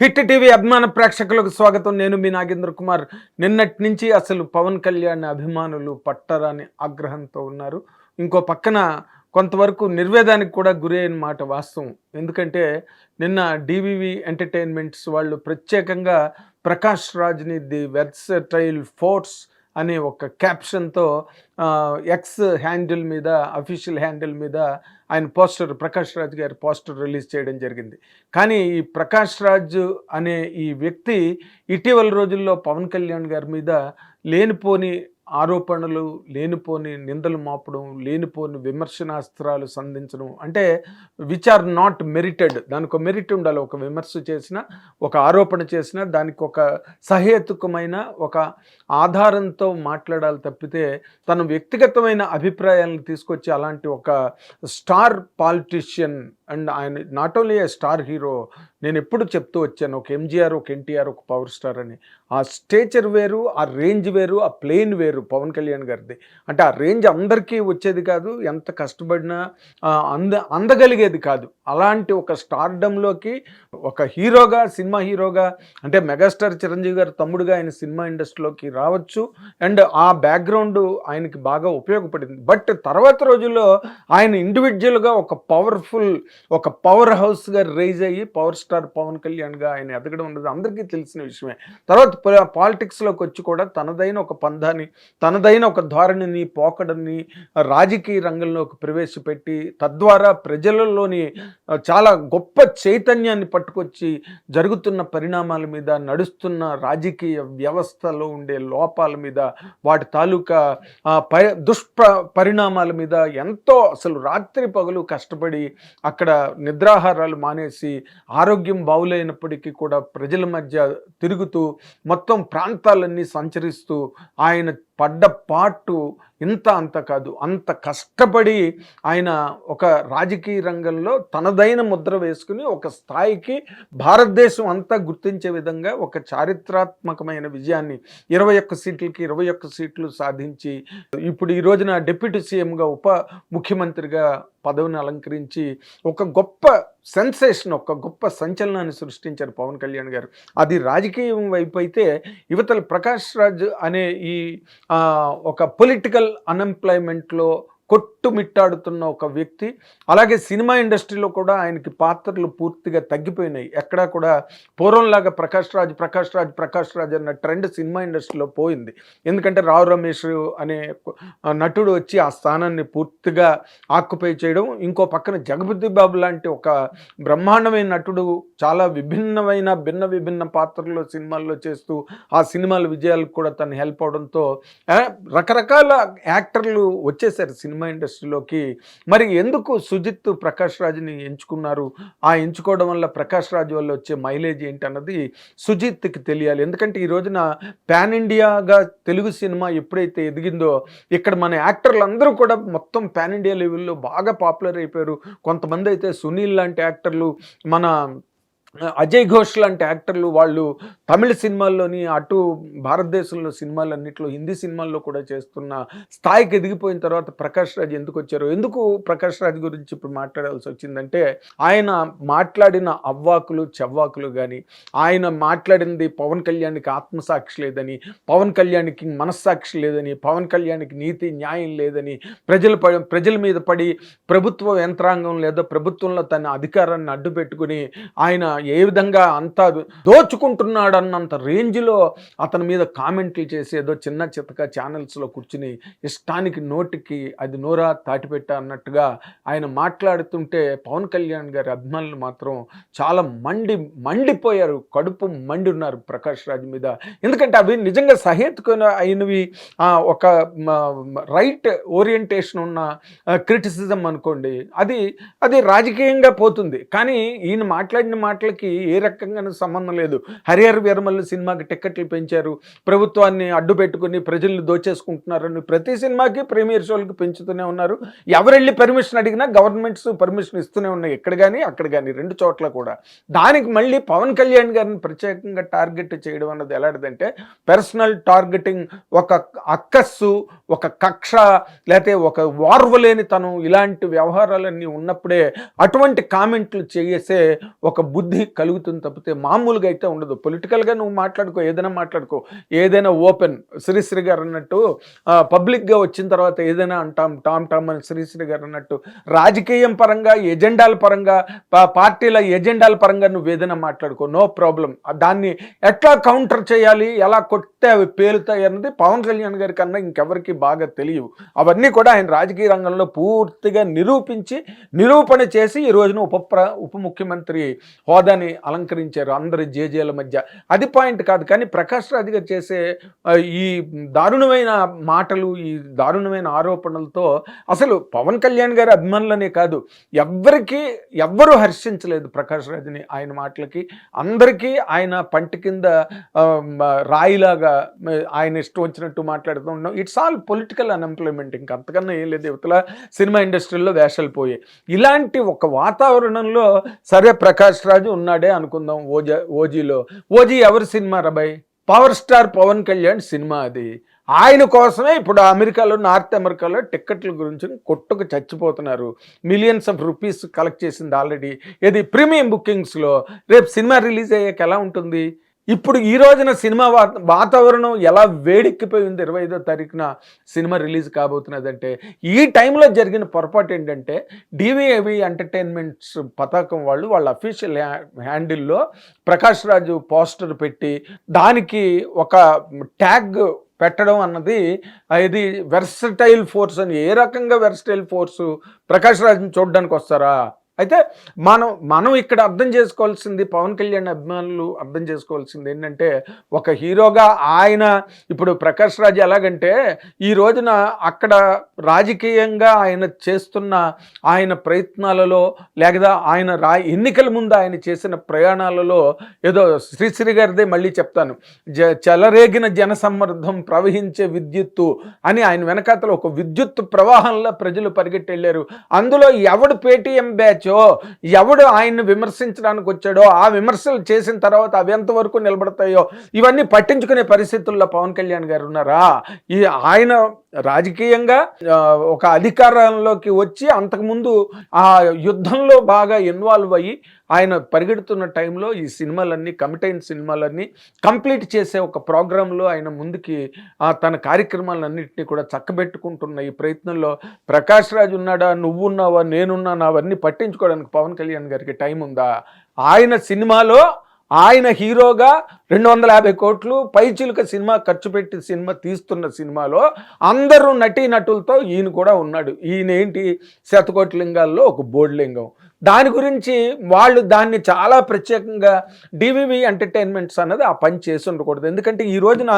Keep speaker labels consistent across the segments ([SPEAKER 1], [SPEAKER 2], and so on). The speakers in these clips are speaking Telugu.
[SPEAKER 1] హిట్ టీవీ అభిమాన ప్రేక్షకులకు స్వాగతం. నేను మీ నాగేంద్ర కుమార్. నిన్నటి నుంచి అసలు పవన్ కళ్యాణ్ అభిమానులు పట్టరాని ఆగ్రహంతో ఉన్నారు. ఇంకో పక్కన కొంతవరకు నిర్వేదానికి కూడా గురి అయిన మాట వాస్తవం. ఎందుకంటే నిన్న డివివి ఎంటర్టైన్మెంట్స్ వాళ్ళు ప్రత్యేకంగా ప్రకాష్ రాజ్ని ది వెర్సటైల్ ఫోర్స్ అనే ఒక క్యాప్షన్తో ఎక్స్ హ్యాండిల్ మీద, అఫీషియల్ హ్యాండిల్ మీద ఆయన పోస్టర్, ప్రకాష్ రాజ్ గారి పోస్టర్ రిలీజ్ చేయడం జరిగింది. కానీ ఈ ప్రకాష్ రాజ్ అనే ఈ వ్యక్తి ఇటీవల రోజుల్లో పవన్ కళ్యాణ్ గారి మీద లేనిపోని ఆరోపణలు, లేనిపోని నిందలు మోపడం, లేనిపోని విమర్శనాస్త్రాలు సంధించడం, అంటే విచ్ ఆర్ నాట్ మెరిటెడ్. దానికి ఒక మెరిట్ ఉండాలి. ఒక విమర్శ చేసినా, ఒక ఆరోపణ చేసినా దానికి ఒక సహేతుకమైన ఒక ఆధారంతో మాట్లాడాలి తప్పితే తన వ్యక్తిగతమైన అభిప్రాయాలను తీసుకొచ్చి అలాంటి ఒక స్టార్ పాలిటిషియన్ అండ్ ఆయన not only A star hero, నేను ఎప్పుడు చెప్తూ వచ్చాను, ఒక ఎంజీఆర్, ఒక ఎన్టీఆర్, ఒక పవర్ స్టార్ అని. ఆ స్టేచర్ వేరు, ఆ రేంజ్ వేరు, ఆ ప్లేన్ వేరు పవన్ కళ్యాణ్ గారిది. అంటే ఆ రేంజ్ అందరికీ వచ్చేది కాదు, ఎంత కష్టపడినా అందగలిగేది కాదు. అలాంటి ఒక స్టార్డంలోకి ఒక హీరోగా, సినిమా హీరోగా, అంటే మెగాస్టార్ చిరంజీవి గారి తమ్ముడుగా ఆయన సినిమా ఇండస్ట్రీలోకి రావచ్చు. అండ్ ఆ బ్యాక్గ్రౌండ్ ఆయనకి బాగా ఉపయోగపడింది. బట్ తర్వాత రోజుల్లో ఆయన ఇండివిజువల్గా ఒక పవర్ఫుల్, ఒక పవర్ హౌస్గా రైజ్ అయ్యి పవర్ స్టార్ పవన్ కళ్యాణ్గా ఆయన ఎదగడం ఉన్నది అందరికీ తెలిసిన విషయమే. తర్వాత పాలిటిక్స్లోకి వచ్చి కూడా తనదైన ఒక పందాన్ని, తనదైన ఒక ధోరణిని, పోకడని రాజకీయ రంగంలోకి ప్రవేశపెట్టి తద్వారా ప్రజలలోని చాలా గొప్ప చైతన్యాన్ని పట్టుకొచ్చి జరుగుతున్న పరిణామాల మీద, నడుస్తున్న రాజకీయ వ్యవస్థలో ఉండే లోపాల మీద, వాటి తాలూకా పరిణామాల మీద ఎంతో అసలు రాత్రి పగలు కష్టపడి అక్కడ నిద్రాహారాలు మానేసి ఆరోగ్యం బాగులేనప్పటికీ కూడా ప్రజల మధ్య తిరుగుతూ మొత్తం ప్రాంతాలన్నీ సంచరిస్తూ ఆయన పడ్డ పాటు ఇంత అంత కాదు, అంత కష్టపడి ఆయన ఒక రాజకీయ రంగంలో తనదైన ముద్ర వేసుకుని ఒక స్థాయికి భారతదేశం అంతా గుర్తించే విధంగా ఒక చారిత్రాత్మకమైన విజయాన్ని 21 సీట్లకి 21 సీట్లు సాధించి ఇప్పుడు ఈ రోజున డిప్యూటీ సీఎంగా, ఉప ముఖ్యమంత్రిగా పదవిని అలంకరించి ఒక గొప్ప సెన్సేషన్, ఒక గొప్ప సంచలనాన్ని సృష్టించారు పవన్ కళ్యాణ్ గారు. అది రాజకీయం వైపు అయితే, యువతల ప్రకాష్ రాజ్ అనే ఈ ఒక పొలిటికల్ అన్ఎంప్లాయ్మెంట్లో కొట్టుమిట్టాడుతున్న ఒక వ్యక్తి. అలాగే సినిమా ఇండస్ట్రీలో కూడా ఆయనకి పాత్రలు పూర్తిగా తగ్గిపోయినాయి. ఎక్కడా కూడా పూర్వంలాగా ప్రకాష్ రాజ్ అన్న ట్రెండ్ సినిమా ఇండస్ట్రీలో పోయింది. ఎందుకంటే రావు రమేష్ అనే నటుడు వచ్చి ఆ స్థానాన్ని పూర్తిగా ఆక్యుపై చేయడం, ఇంకో పక్కన జగపతి బాబు లాంటి ఒక బ్రహ్మాండమైన నటుడు చాలా భిన్న పాత్రల్లో సినిమాల్లో చేస్తూ ఆ సినిమాల విజయాలకు కూడా తను హెల్ప్ అవడంతో రకరకాల యాక్టర్లు వచ్చేసారు సినిమా ఇండస్ట్రీలోకి. మరి ఎందుకు సుజిత్ ప్రకాష్ రాజ్ని ఎంచుకున్నారు? ఆ ఎంచుకోవడం వల్ల ప్రకాష్ రాజ్ వల్ల వచ్చే మైలేజ్ ఏంటన్నది సుజిత్కి తెలియాలి. ఎందుకంటే ఈ రోజున పాన్ ఇండియాగా తెలుగు సినిమా ఎప్పుడైతే ఎదిగిందో, ఇక్కడ మన యాక్టర్లు అందరూ కూడా మొత్తం పాన్ ఇండియా లెవెల్లో బాగా పాపులర్ అయిపోయారు. కొంతమంది అయితే సునీల్ లాంటి యాక్టర్లు, మన అజయ్ ఘోష్ లాంటి యాక్టర్లు, వాళ్ళు తమిళ సినిమాల్లోని, అటు భారతదేశంలో సినిమాలన్నింటిలో, హిందీ సినిమాల్లో కూడా చేస్తున్న స్థాయికి ఎదిగిపోయిన తర్వాత ప్రకాష్ రాజ్ ఎందుకు వచ్చారు? ఎందుకు ప్రకాష్ రాజ్ గురించి ఇప్పుడు మాట్లాడాల్సి వచ్చిందంటే, ఆయన మాట్లాడిన అవ్వాకులు చెవ్వాకులు కానీ, ఆయన మాట్లాడింది పవన్ కళ్యాణ్కి ఆత్మసాక్షి లేదని, పవన్ కళ్యాణ్కి మనస్సాక్షి లేదని, పవన్ కళ్యాణ్కి నీతి న్యాయం లేదని, ప్రజల మీద పడి ప్రభుత్వ యంత్రాంగం లేదా ప్రభుత్వంలో తన అధికారాన్ని అడ్డు పెట్టుకుని ఆయన ఏ విధంగా అంతా దోచుకుంటున్నాడన్నంత రేంజ్లో అతని మీద కామెంట్లు చేసి ఏదో చిన్న చితక ఛానల్స్లో కూర్చుని ఇష్టానికి నోటికి అది నోరా తాటిపెట్ట అన్నట్టుగా ఆయన మాట్లాడుతుంటే పవన్ కళ్యాణ్ గారి అభిమానులు మాత్రం చాలా మండిపోయారు, కడుపు మండి ఉన్నారు ప్రకాష్ రాజ్ మీద. ఎందుకంటే అవి నిజంగా సహేతుకమైన అయినవి, ఒక రైట్ ఓరియంటేషన్ ఉన్న క్రిటిసిజం అనుకోండి, అది రాజకీయంగా పోతుంది. కానీ ఈయన మాట్లాడిన మాటలకి ఏ రకంగానూ సంబంధం లేదు. హరిహర వీరమల్లు సినిమాకి టిక్కెట్లు పెంచారు, ప్రభుత్వాన్ని అడ్డు పెట్టుకుని ప్రజల్ని దోచేసుకుంటున్నారని ప్రతి సినిమాకి ప్రీమియర్ షోలకి పెంచుతూనే ఉన్నారు. ఎవరెళ్ళి పర్మిషన్ అడిగినా గవర్నమెంట్స్ పర్మిషన్ ఇస్తూనే ఉన్నాయి, ఎక్కడ కానీ అక్కడ కానీ, రెండు చోట్ల కూడా. దానికి మళ్ళీ పవన్ కళ్యాణ్ గారిని ప్రత్యేకంగా టార్గెట్ చేయడం అన్నది ఎలాంటిదంటే పర్సనల్ టార్గెటింగ్, ఒక అక్కస్సు, ఒక కక్ష, లేకపోతే ఒక వార్వలేనితనం, ఇలాంటి వ్యవహారాలన్నీ ఉన్నప్పుడే అటువంటి కామెంట్లు చేసే ఒక బుద్ధి కలుగుతుంది తప్పితే మామూలుగా అయితే ఉండదు. పొలిటికల్గా నువ్వు మాట్లాడుకో, ఏదైనా మాట్లాడుకో, ఏదైనా ఓపెన్. శ్రీశ్రీ గారు అన్నట్టు పబ్లిక్గా వచ్చిన తర్వాత ఏదైనా అంటాం, టామ్ టామ్ అని శ్రీశ్రీ గారు అన్నట్టు రాజకీయం పరంగా, ఎజెండాల పరంగా, పార్టీల ఎజెండాల పరంగా నువ్వు ఏదైనా మాట్లాడుకో, నో ప్రాబ్లం. దాన్ని ఎట్లా కౌంటర్ చేయాలి, ఎలా కొడితే అవి పేలుతాయి అన్నది పవన్ కళ్యాణ్ గారి కన్నా ఇంకెవరికి బాగా తెలియవు. అవన్నీ కూడా ఆయన రాజకీయ రంగంలో పూర్తిగా నిరూపణ చేసి ఈ రోజున ఉప ముఖ్యమంత్రి హోదాని అలంకరించారు అందరి జేజేల మధ్య. అది పాయింట్ కాదు. కానీ ప్రకాష్ రాజ్ గారు చేసే ఈ దారుణమైన మాటలు, ఈ దారుణమైన ఆరోపణలతో అసలు పవన్ కళ్యాణ్ గారి అభిమానులనే కాదు, ఎవ్వరూ హర్షించలేదు ప్రకాష్ రాజ్ని. ఆయన మాటలకి అందరికీ ఆయన పంటి కింద రాయిలాగా ఆయన ఇష్టం వచ్చినట్టు మాట్లాడుతూ ఉన్నాం. It's all political unemployment. ఇంకా అంతకన్నా ఏం లేదు. యువతల సినిమా ఇండస్ట్రీలో వేషాలు పోయాయి. ఇలాంటి ఒక వాతావరణంలో సరే ప్రకాష్ రాజు ఉన్నాడే అనుకుందాం. ఓజీలో ఓజీ ఎవరి సినిమా రాబాయ్? పవర్ స్టార్ పవన్ కళ్యాణ్ సినిమా అది. ఆయన కోసమే ఇప్పుడు అమెరికాలో, నార్త్ అమెరికాలో టిక్కెట్ల గురించి కొట్టుకు చచ్చిపోతున్నారు. మిలియన్స్ ఆఫ్ రూపీస్ కలెక్ట్ చేసింది ఆల్రెడీ. ఇది ప్రీమియం బుకింగ్స్లో. రేపు సినిమా రిలీజ్ అయ్యాక ఎలా ఉంటుంది? ఇప్పుడు ఈ రోజున సినిమా వాతావరణం ఎలా వేడెక్కిపోయింది. 25వ తారీఖున సినిమా రిలీజ్ కాబోతున్నదంటే ఈ టైంలో జరిగిన పొరపాటు ఏంటంటే డివిఏవి ఎంటర్టైన్మెంట్స్ పతాకం వాళ్ళ అఫీషియల్ హ్యాండిల్లో ప్రకాష్ రాజు పోస్టర్ పెట్టి దానికి ఒక ట్యాగ్ పెట్టడం అన్నది ఇది వెర్సటైల్ ఫోర్స్ అని. ఏ రకంగా వెర్సటైల్ ఫోర్సు? ప్రకాష్ రాజ్ని చూడడానికి వస్తారా? అయితే మనం ఇక్కడ అర్థం చేసుకోవాల్సింది, పవన్ కళ్యాణ్ అభిమానులు అర్థం చేసుకోవాల్సింది ఏంటంటే, ఒక హీరోగా ఆయన ఇప్పుడు ప్రకాష్ రాజ్ ఎలాగంటే ఈ రోజున అక్కడ రాజకీయంగా ఆయన చేస్తున్న ఆయన ప్రయత్నాలలో, లేదా ఆయన ఎన్నికల ముందు ఆయన చేసిన ప్రయాణాలలో ఏదో శ్రీశ్రీ గారిదే మళ్ళీ చెప్తాను, చెలరేగిన జనసమ్మర్ధం ప్రవహించే విద్యుత్తు అని ఆయన వెనకాతలో ఒక విద్యుత్ ప్రవాహంలో ప్రజలు పరిగెట్టెళ్ళారు. అందులో ఎవడు పేటీఎం బ్యాచ్, ఎవడు ఆయన్ని విమర్శించడానికి వచ్చాడో, ఆ విమర్శలు చేసిన తర్వాత అవి ఎంతవరకు నిలబడతాయో ఇవన్నీ పట్టించుకునే పరిస్థితుల్లో పవన్ కళ్యాణ్ గారు ఉన్నారా? ఆయన రాజకీయంగా ఒక అధికారంలోకి వచ్చి అంతకుముందు ఆ యుద్ధంలో బాగా ఇన్వాల్వ్ అయ్యి ఆయన పరిగెడుతున్న టైంలో ఈ సినిమాలన్నీ, కమిటైన సినిమాలన్నీ కంప్లీట్ చేసే ఒక ప్రోగ్రాంలో ఆయన ముందుకి తన కార్యక్రమాలన్నింటినీ కూడా చక్కబెట్టుకుంటున్న ఈ ప్రయత్నంలో ప్రకాష్ రాజ్ ఉన్నాడా, నువ్వున్నావా, నేనున్నానా అవన్నీ పట్టించుకోవడానికి పవన్ కళ్యాణ్ గారికి టైం ఉందా? ఆయన సినిమాలో ఆయన హీరోగా 250 కోట్లు పైచిలుక సినిమా ఖర్చు పెట్టి సినిమా తీస్తున్న సినిమాలో అందరూ నటీనటులతో ఈయన కూడా ఉన్నాడు. ఈయన ఏంటి, శతకోటి లింగాల్లో ఒక బోర్డు లింగం. దాని గురించి వాళ్ళు దాన్ని చాలా ప్రత్యేకంగా డివివి ఎంటర్టైన్మెంట్స్ అన్నది ఆ పని చేసి ఉండకూడదు. ఎందుకంటే ఈ రోజున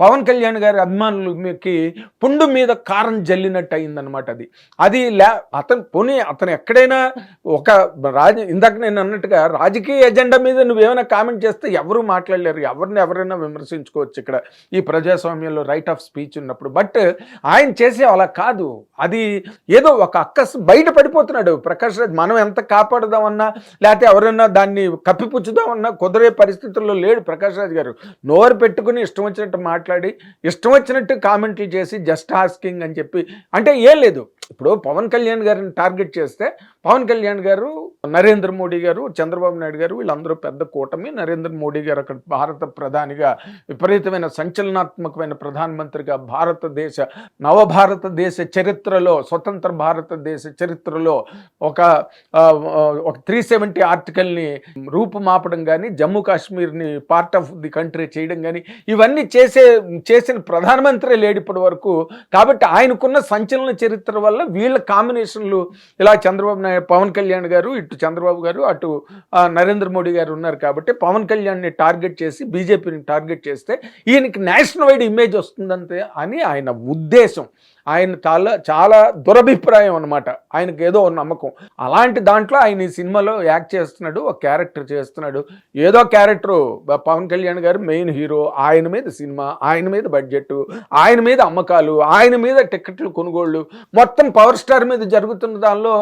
[SPEAKER 1] పవన్ కళ్యాణ్ గారి అభిమానులకి పుండు మీద కారం జల్లినట్టు అయిందనమాట. అది అతను ఎక్కడైనా ఒక ఇందాక నేను అన్నట్టుగా రాజకీయ ఎజెండా మీద నువ్వేమైనా కామెంట్ చేస్తే ఎవరు మాట్లాడలేరు, ఎవరైనా విమర్శించుకోవచ్చు ఇక్కడ ఈ ప్రజాస్వామ్యంలో రైట్ ఆఫ్ స్పీచ్ ఉన్నప్పుడు. బట్ ఆయన చేసే అలా కాదు. అది ఏదో ఒక అక్కస్ బయట పడిపోతున్నాడు ప్రకాష్ రాజ్. మనం ఎంత కాపాడుదామన్నా, లేకపోతే ఎవరైనా దాన్ని కప్పిపుచ్చుదామన్నా కుదరే పరిస్థితుల్లో లేడు ప్రకాష్ రాజ్ గారు. నోరు పెట్టుకుని ఇష్టం వచ్చినట్టు మాట్లాడి, ఇష్టం వచ్చినట్టు కామెంట్లు చేసి, జస్ట్ ఆస్కింగ్ అని చెప్పి అంటే ఏం లేదు. ఇప్పుడు పవన్ కళ్యాణ్ గారిని టార్గెట్ చేస్తే పవన్ కళ్యాణ్ గారు, నరేంద్ర మోడీ గారు, చంద్రబాబు నాయుడు గారు వీళ్ళందరూ పెద్ద కూటమి. నరేంద్ర మోడీ గారు అక్కడ భారత ప్రధానిగా విపరీతమైన సంచలనాత్మకమైన ప్రధానమంత్రిగా నవభారతదేశ చరిత్రలో, స్వతంత్ర భారతదేశ చరిత్రలో ఒక 370 ఆర్టికల్ని రూపుమాపడం కానీ, జమ్మూ కాశ్మీర్ని పార్ట్ ఆఫ్ ది కంట్రీ చేయడం కానీ, ఇవన్నీ చేసిన ప్రధానమంత్రి లేడు ఇప్పటి వరకు. కాబట్టి ఆయనకున్న సంచలన చరిత్ర వల్ల వీళ్ళ కాంబినేషన్లు ఇలా పవన్ కళ్యాణ్ గారు, ఇటు చంద్రబాబు గారు, అటు నరేంద్ర మోడీ గారు ఉన్నారు. కాబట్టి పవన్ కళ్యాణ్ని టార్గెట్ చేసి, బీజేపీని టార్గెట్ చేస్తే ఈయనకి నేషనల్ వైడ్ ఇమేజ్ వస్తుందంతే అని ఆయన ఉద్దేశం. ఆయన చాలా దురభిప్రాయం అనమాట. ఆయనకు ఏదో నమ్మకం. అలాంటి దాంట్లో ఆయన ఈ సినిమాలో యాక్ట్ చేస్తున్నాడు, ఒక క్యారెక్టర్ చేస్తున్నాడు. ఏదో క్యారెక్టరు, పవన్ కళ్యాణ్ గారు మెయిన్ హీరో, ఆయన మీద సినిమా, ఆయన మీద బడ్జెట్, ఆయన మీద అమ్మకాలు, ఆయన మీద టికెట్లు కొనుగోళ్ళు, మొత్తం పవర్ స్టార్ మీద జరుగుతున్న దానిలో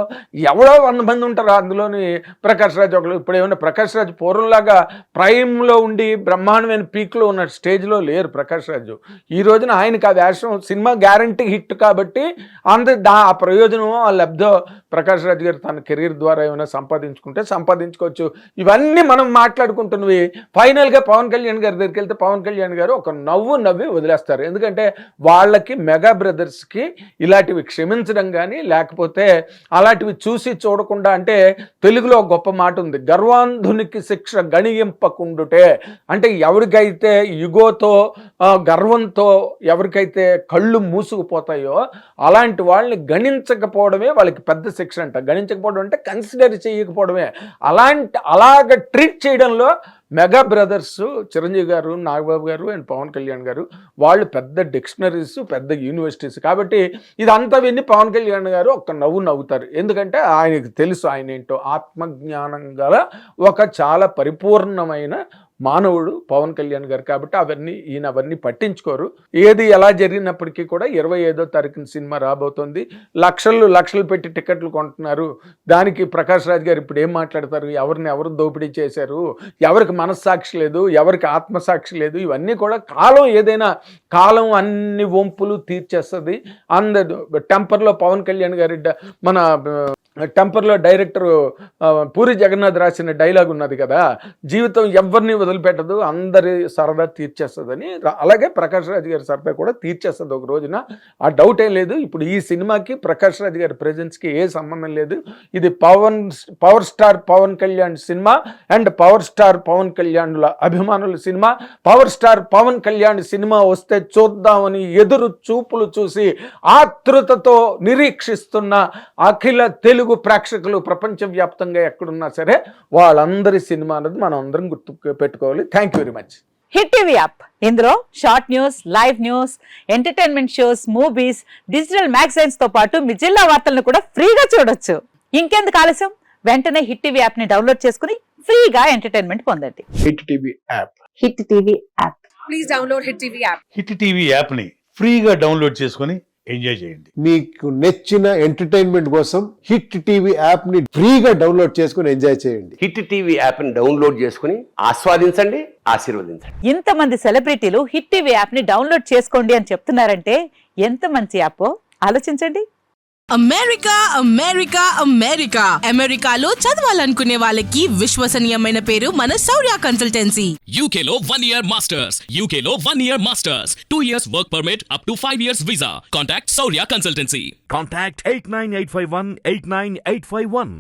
[SPEAKER 1] ఎవడో 100 మంది ఉంటారు. అందులోని ప్రకాష్ రాజ్ ఒకళ్ళు. ఇప్పుడు ఏమన్నా ప్రకాష్ రాజ్ పూర్వంలాగా ప్రైమ్లో ఉండి బ్రహ్మాండమైన పీక్లో ఉన్న స్టేజ్లో లేరు ప్రకాష్ రాజు. ఈ రోజున ఆయనకి ఆ వేషం సినిమా గ్యారంటీ హిట్ హిట్ కాబట్టి ఆ ప్రయోజనం ఆ లబ్ధో ప్రకాష్ రాజ్ గారు తన కెరీర్ ద్వారా ఏమైనా సంపాదించుకుంటే సంపాదించుకోవచ్చు. ఇవన్నీ మనం మాట్లాడుకుంటున్నవి. ఫైనల్గా పవన్ కళ్యాణ్ గారి దగ్గరికి వెళ్తే పవన్ కళ్యాణ్ గారు ఒక నవ్వి వదిలేస్తారు. ఎందుకంటే వాళ్ళకి మెగా బ్రదర్స్కి ఇలాంటివి క్షమించడం కానీ లేకపోతే అలాంటివి చూసి చూడకుండా, అంటే తెలుగులో గొప్ప మాట ఉంది, గర్వాంధునికి శిక్ష గణింపకుండుటే. అంటే ఎవరికైతే యుగోతో గర్వంతో ఎవరికైతే కళ్ళు మూసుకుపోతాయో అలాంటి వాళ్ళని గణించకపోవడమే వాళ్ళకి పెద్ద శిక్ష అంట. గణించకపోవడం అంటే కన్సిడర్ చేయకపోవడమే. అలాగ ట్రీట్ చేయడంలో మెగా బ్రదర్స్ చిరంజీవి గారు, నాగబాబు గారు అండ్ పవన్ కళ్యాణ్ గారు వాళ్ళు పెద్ద డిక్షనరీస్, పెద్ద యూనివర్సిటీస్. కాబట్టి ఇదంతా విని పవన్ కళ్యాణ్ గారు ఒక నవ్వుతారు. ఎందుకంటే ఆయనకు తెలుసు ఆయన ఏంటో. ఆత్మజ్ఞానం గల ఒక చాలా పరిపూర్ణమైన మానవుడు పవన్ కళ్యాణ్ గారు. కాబట్టి ఈయన అవన్నీ పట్టించుకోరు. ఏది ఎలా జరిగినప్పటికీ కూడా 25వ తారీఖున సినిమా రాబోతోంది. లక్షలు పెట్టి టికెట్లు కొంటున్నారు. దానికి ప్రకాష్ రాజ్ గారు ఇప్పుడు ఏం మాట్లాడతారు? ఎవరు దోపిడీ చేశారు, ఎవరికి మనస్సాక్షి లేదు, ఎవరికి ఆత్మసాక్షి లేదు. ఇవన్నీ కూడా కాలం అన్ని వంపులు తీర్చేస్తుంది. టెంపర్లో పవన్ కళ్యాణ్ గారి మన టెంపర్లో డైరెక్టర్ పూరి జగన్నాథ్ రాసిన డైలాగ్ ఉన్నది కదా, జీవితం ఎవరిని వదిలిపెట్టదు, అందరి సరదా తీర్చేస్తుందని. అలాగే ప్రకాష్ రాజ్ గారి సరదా కూడా తీర్చేస్తుంది ఒక రోజున. ఆ డౌట్ ఏం లేదు. ఇప్పుడు ఈ సినిమాకి ప్రకాష్ రాజ్ గారి ప్రెజెన్స్కి ఏ సంబంధం లేదు. ఇది పవర్ స్టార్ పవన్ కళ్యాణ్ సినిమా అండ్ పవర్ స్టార్ పవన్ కళ్యాణ్ల అభిమానుల సినిమా. పవర్ స్టార్ పవన్ కళ్యాణ్ సినిమా వస్తే చూద్దామని ఎదురు చూపులు చూసి ఆతృతతో నిరీక్షిస్తున్న అఖిల తెలుగు ప్రేక్షకులు ప్రపంచవ్యాప్తంగా ఎక్కడున్నా సరే వాళ్ళందరి సినిమా అనేది మనం అందరం గుర్తు పెట్టుకోవాలి. Thank you very much.
[SPEAKER 2] Hit TV app, ఇందులో short news, live news, entertainment shows, movies, digital magazines తో పాటు మీ జిల్లా వార్తలను కూడా ఫ్రీగా చూడొచ్చు. ఇంకెందుకు ఆలస్యం, వెంటనే హిట్ టీవీ యాప్ ని డౌన్లోడ్ చేసుకుని ఫ్రీగా ఎంటర్టైన్మెంట్ పొందండి.
[SPEAKER 1] Hit TV app.
[SPEAKER 2] Hit TV app.
[SPEAKER 3] Please download hit TV app.
[SPEAKER 4] Hit TV app ని ఫ్రీగా డౌన్లోడ్ చేసుకుని ఎంజాయ్ చేయండి.
[SPEAKER 5] మీకు నచ్చిన ఎంటర్టైన్మెంట్ కోసం హిట్ టీవీ యాప్ ని ఫ్రీగా డౌన్లోడ్ చేసుకుని ఎంజాయ్ చేయండి.
[SPEAKER 6] హిట్ టీవీ యాప్ ని డౌన్లోడ్ చేసుకుని ఆస్వాదించండి, ఆశీర్వదించండి.
[SPEAKER 2] ఇంతమంది సెలబ్రిటీలు హిట్ టీవీ యాప్ ని డౌన్లోడ్ చేసుకోండి అని చెప్తున్నారంటే ఎంత మంచి యాప్ ఆలోచించండి.
[SPEAKER 3] అమెరికాలో చదవాలనుకునే వాళ్ళకి విశ్వసనీయమైన పేరు మన శౌర్య కన్సల్టెన్సీ.
[SPEAKER 7] UK లో 1 year masters, UK లో 1 year masters, 2 years work permit up to 5 years visa. Contact Saurya Consultancy.
[SPEAKER 8] Contact 89851 89851.